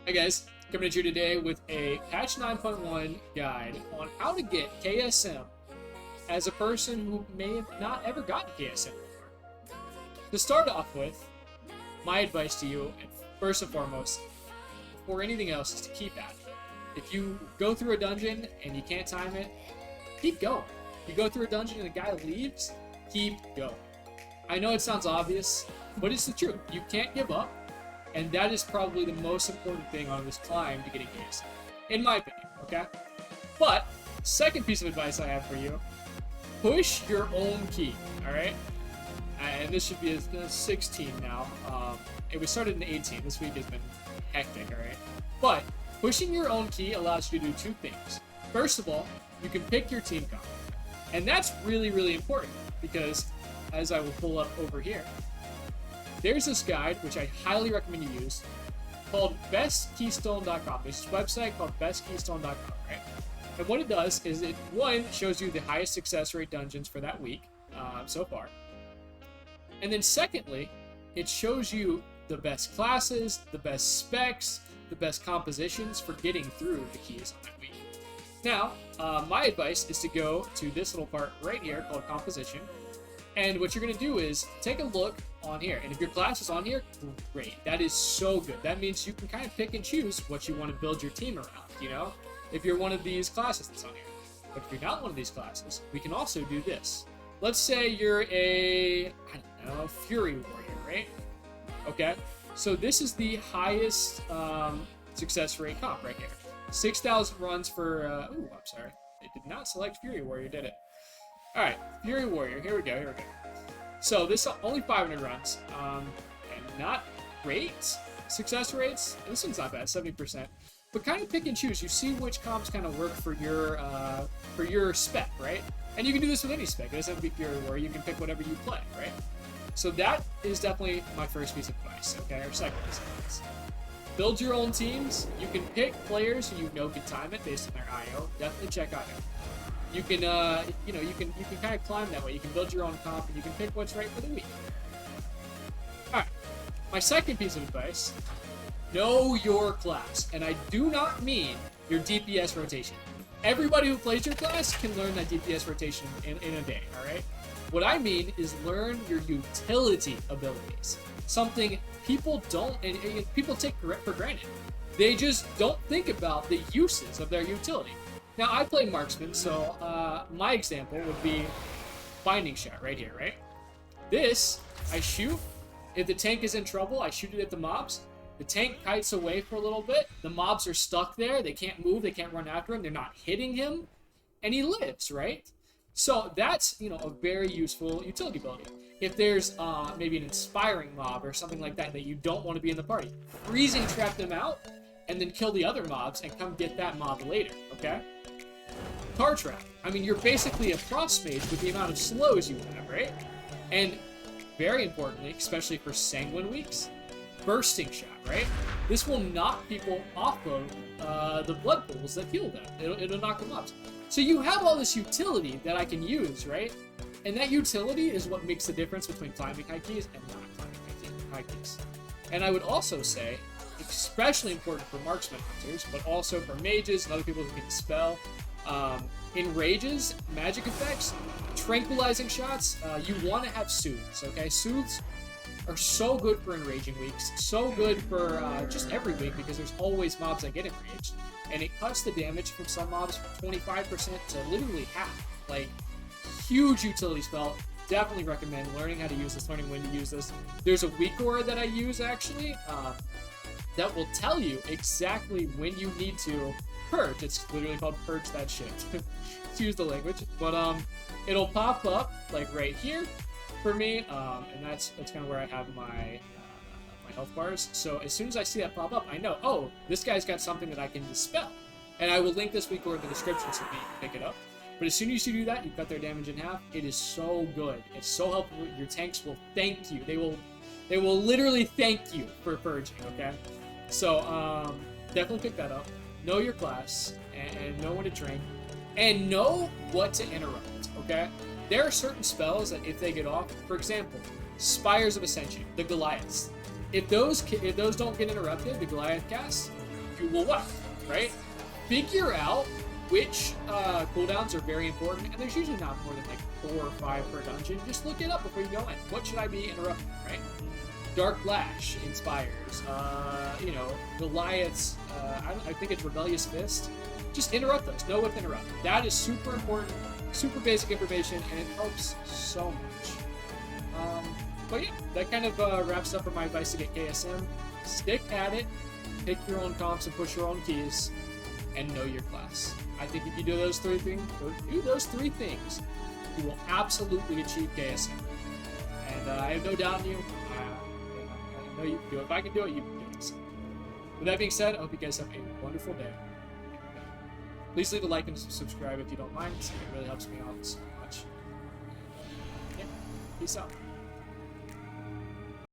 Hi guys, coming at you today with a patch 9.1 guide on how to get KSM as a person who may have not ever gotten KSM before. To start off with, my advice to you, and first and foremost, before anything else, is to keep at it. If you go through a dungeon and you can't time it, keep going. If you go through a dungeon and a guy leaves, keep going. I know it sounds obvious, but it's the truth. You can't give up. And that is probably the most important thing on this climb to getting KSM, in my opinion, okay? But, second piece of advice I have for you, push your own key, alright? And this should be a 16 now. It was started in 18. This week has been hectic, alright? But, pushing your own key allows you to do two things. First of all, you can pick your team comp. And that's really, really important, because, as I will pull up over here, there's this guide, which I highly recommend you use, called bestkeystone.com. There's this website called bestkeystone.com, right? And what it does is it, one, shows you the highest success rate dungeons for that week so far. And then secondly, it shows you the best classes, the best specs, the best compositions for getting through the keys on that week. Now, my advice is to go to this little part right here called composition. And what you're going to do is take a look on here. And if your class is on here, great. That is so good. That means you can kind of pick and choose what you want to build your team around, you know? If you're one of these classes that's on here. But if you're not one of these classes, we can also do this. Let's say you're a, I don't know, Fury Warrior, right? Okay. So this is the highest success rate comp right here. 6,000 runs for, ooh, I'm sorry. It did not select Fury Warrior, did it? Alright, Fury Warrior, here we go. So this only 500 runs, and not great success rates. This one's not bad, 70%. But kind of pick and choose. You see which comps kind of work for your spec, right? And you can do this with any spec. It doesn't have to be Fury Warrior. You can pick whatever you play, right? So that is definitely my first piece of advice, okay? Or second piece of advice. Build your own teams. You can pick players who you know can time it based on their IO. Definitely check IO. You can, you can kind of climb that way. You can build your own comp, and you can pick what's right for the week. Alright, my second piece of advice, know your class. And I do not mean your DPS rotation. Everybody who plays your class can learn that DPS rotation in a day, alright? What I mean is learn your utility abilities. Something people don't, and people take for granted. They just don't think about the uses of their utility. Now, I play marksman, so my example would be binding shot right here, right? This, I shoot. If the tank is in trouble, I shoot it at the mobs. The tank kites away for a little bit. The mobs are stuck there. They can't move. They can't run after him. They're not hitting him. And he lives, right? So that's, a very useful utility ability. If there's maybe an inspiring mob or something like that you don't want to be in the party, freezing trap them out and then kill the other mobs and come get that mob later, okay? Car trap. I mean, you're basically a cross mage with the amount of slows you have, right? And very importantly, especially for sanguine weeks, bursting shot, right? This will knock people off of the blood pools that heal them. It'll knock them off. So you have all this utility that I can use, right? And that utility is what makes the difference between climbing high keys and not climbing high keys. And I would also say, especially important for marksman hunters, but also for mages and other people who can spell. In rages, magic effects, tranquilizing shots, you want to have soothes, okay? Soothes are so good for enraging weeks, so good for just every week because there's always mobs that get enraged. And it cuts the damage from some mobs from 25% to literally half. Like, huge utility spell. Definitely recommend learning how to use this, learning when to use this. There's a weak aura that I use, actually, that will tell you exactly when you need to purge. It's literally called purge that shit. Excuse the language, but it'll pop up like right here for me, and that's kind of where I have my health bars. So as soon as I see that pop up, I know, oh, this guy's got something that I can dispel, and I will link this week or in the description so you can pick it up. But as soon as you do that, you cut their damage in half. It is so good. It's so helpful. Your tanks will thank you. They will literally thank you for purging. Okay, so definitely pick that up. Know your class, and know when to drink, and know what to interrupt, okay? There are certain spells that if they get off, for example, Spires of Ascension, the Goliaths. If those don't get interrupted, the Goliath cast, will what, right? Figure out which cooldowns are very important, and there's usually not more than like 4 or 5 per dungeon. Just look it up before you go in. What should I be interrupting, right? Dark Lash inspires. You know, Goliath's, I think it's Rebellious Fist. Just interrupt those. Know what to interrupt. That is super important, super basic information, and it helps so much. But yeah, that kind of wraps up for my advice to get KSM. Stick at it, pick your own comps and push your own keys, and know your class. I think if you do those three things, you will absolutely achieve KSM. And I have no doubt in you. I know you can do it. If I can do it, you can do it. With that being said, I hope you guys have a wonderful day. Please leave a like and subscribe if you don't mind. It really helps me out so much. Yeah, peace out.